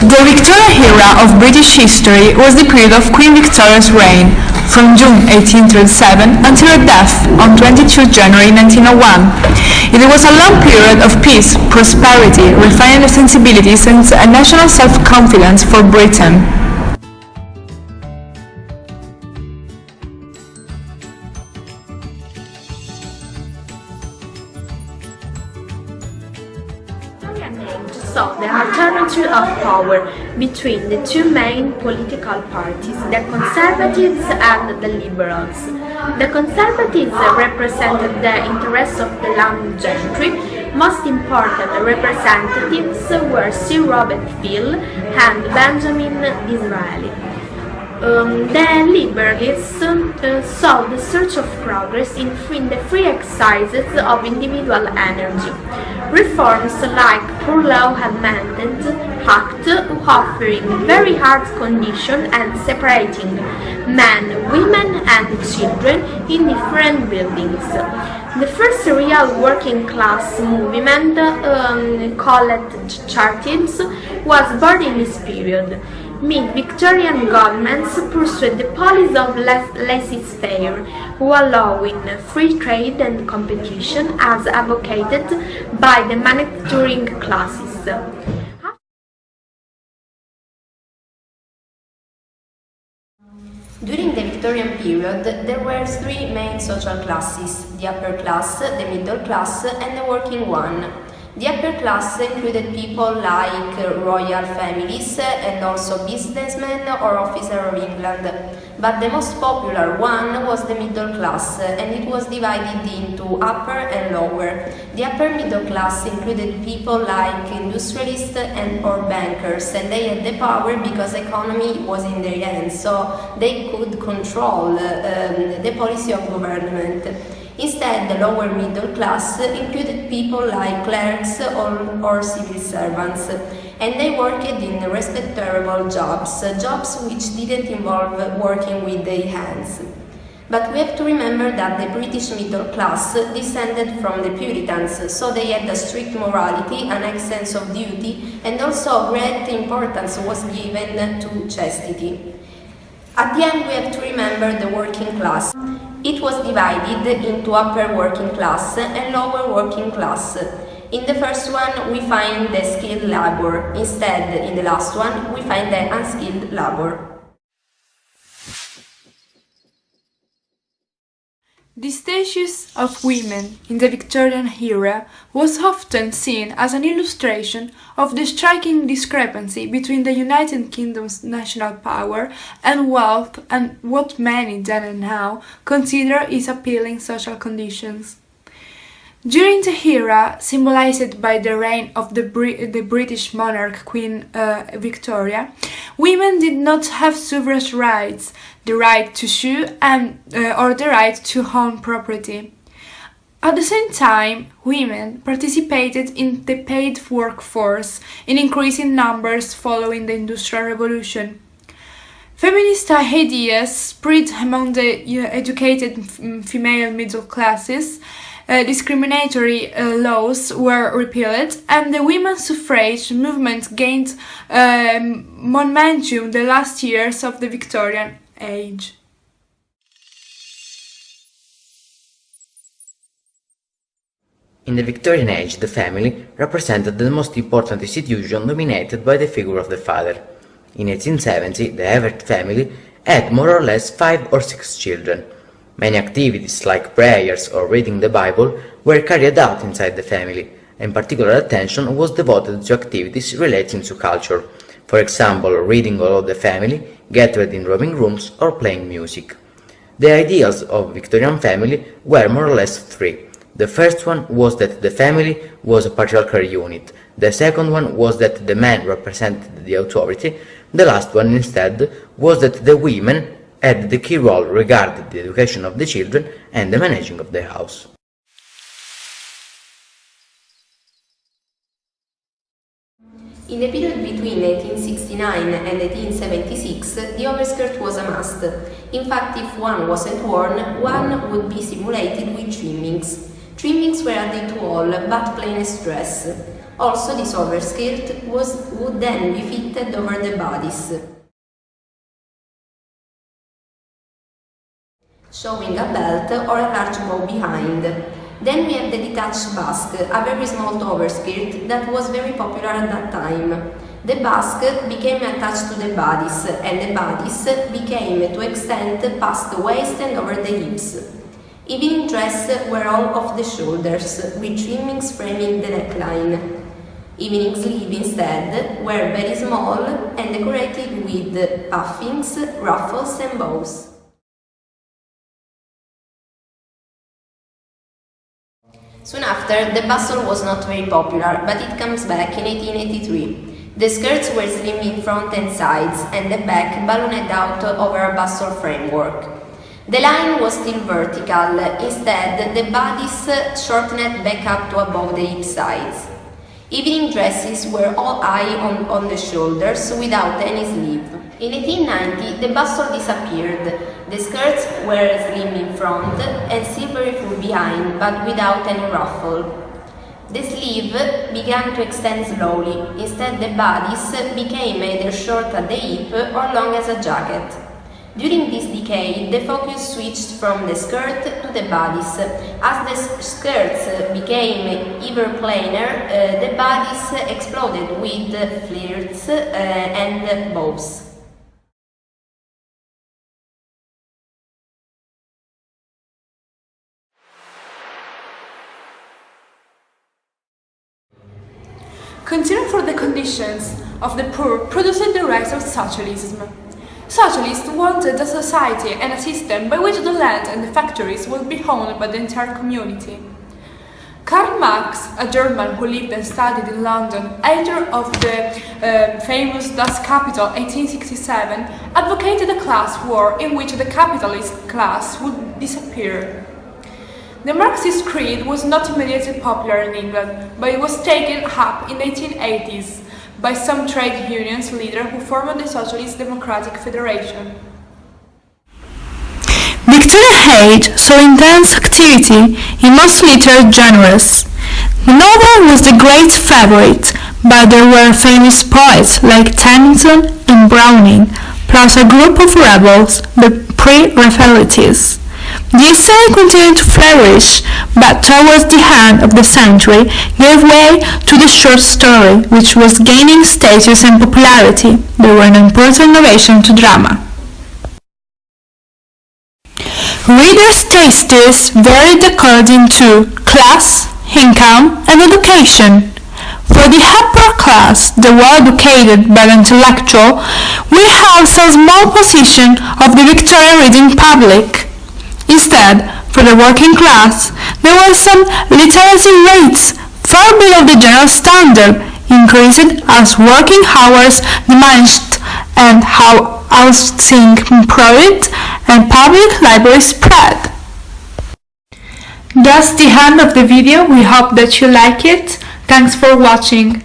The Victorian era of British history was the period of Queen Victoria's reign, from June 1837 until her death on 22 January 1901. It was a long period of peace, prosperity, refining sensibilities and a national self-confidence for Britain. Saw the alternative of power between the two main political parties, the Conservatives and the Liberals. The Conservatives represented the interests of the landed gentry. Most important representatives were Sir Robert Peel and Benjamin Disraeli. The Liberals saw the search of progress in the free exercise of individual energy. Reforms like Poor Law Amendment Act offering very hard conditions and separating men, women and children in different buildings. The first real working class movement, called Chartism, was born in this period. Mid-Victorian governments pursued the policy of laissez-faire, allowing free trade and competition as advocated by the manufacturing classes. During the Victorian period, there were three main social classes: the upper class, the middle class, and the working one. The upper class included people like royal families and also businessmen or officers of England. But the most popular one was the middle class, and it was divided into upper and lower. The upper middle class included people like industrialists and or bankers, and they had the power because economy was in their hands, so they could control the policy of government. Instead, the lower middle class included people like clerks or civil servants, and they worked in respectable jobs, jobs which didn't involve working with their hands. But we have to remember that the British middle class descended from the Puritans, so they had a strict morality, an high sense of duty, and also great importance was given to chastity. At the end, we have to remember the working class. It was divided into upper working class and lower working class. In the first one, we find the skilled labor. Instead, in the last one, we find the unskilled labor. The status of women in the Victorian era was often seen as an illustration of the striking discrepancy between the United Kingdom's national power and wealth and what many then and now consider its appealing social conditions. During the era symbolized by the reign of the British monarch Queen Victoria, women did not have suffrage rights, the right to sue or the right to own property. At the same time, women participated in the paid workforce in increasing numbers following the Industrial Revolution. Feminist ideas spread among the educated female middle classes. Discriminatory laws were repealed, and the women's suffrage movement gained momentum the last years of the Victorian Age. In the Victorian Age, the family represented the most important institution dominated by the figure of the father. In 1870, the Everett family had more or less 5 or 6 children. Many activities like prayers or reading the Bible were carried out inside the family, and particular attention was devoted to activities relating to culture, for example, reading all of the family, gathered in roaming rooms or playing music. The ideals of Victorian family were more or less 3. The first one was that the family was a patriarchal unit, the second one was that the man represented the authority, the last one instead was that the women had the key role regarding the education of the children and the managing of the house. In the period between 1869 and 1876, the overskirt was a must. In fact, if one wasn't worn, one would be simulated with trimmings. Trimmings were added to all but plainest dress. Also, this overskirt would then be fitted over the bodice, showing a belt or a large bow behind. Then we have the detached basque, a very small overskirt that was very popular at that time. The basque became attached to the bodice, and the bodice became to extend past the waist and over the hips. Evening dress were all off the shoulders, with trimmings framing the neckline. Evening sleeve instead were very small and decorated with puffings, ruffles and bows. Soon after, the bustle was not very popular, but it comes back in 1883. The skirts were slim in front and sides, and the back ballooned out over a bustle framework. The line was still vertical, instead the bodice shortened back up to above the hip sides. Evening dresses were all high on the shoulders, without any sleeve. In 1890, the bustle disappeared. The skirts were slim in front and silvery full behind, but without any ruffle. The sleeve began to extend slowly. Instead, the bodice became either short at the hip or long as a jacket. During this decade, the focus switched from the skirt to the bodice. As the skirts became ever plainer, the bodice exploded with flirts and bows. Concern for the conditions of the poor produced the rise of socialism. Socialists wanted a society and a system by which the land and the factories would be owned by the entire community. Karl Marx, a German who lived and studied in London, editor of the famous Das Kapital 1867, advocated a class war in which the capitalist class would disappear. The Marxist creed was not immediately popular in England, but it was taken up in the 1880s by some trade unions leaders who formed the Socialist Democratic Federation. Victorian Age saw intense activity in most literary genres. The novel was the great favorite, but there were famous poets like Tennyson and Browning, plus a group of rebels, the Pre-Raphaelites. The essay continued to flourish, but towards the end of the century gave way to the short story, which was gaining status and popularity. They were an important innovation to drama. Readers' tastes varied according to class, income, and education. For the upper class, the well-educated but intellectual, we have a small position of the Victorian reading public. Instead, for the working class, there were some literacy rates far below the general standard, increased as working hours diminished and how housing improved and public libraries spread. That's the end of the video. We hope that you like it. Thanks for watching.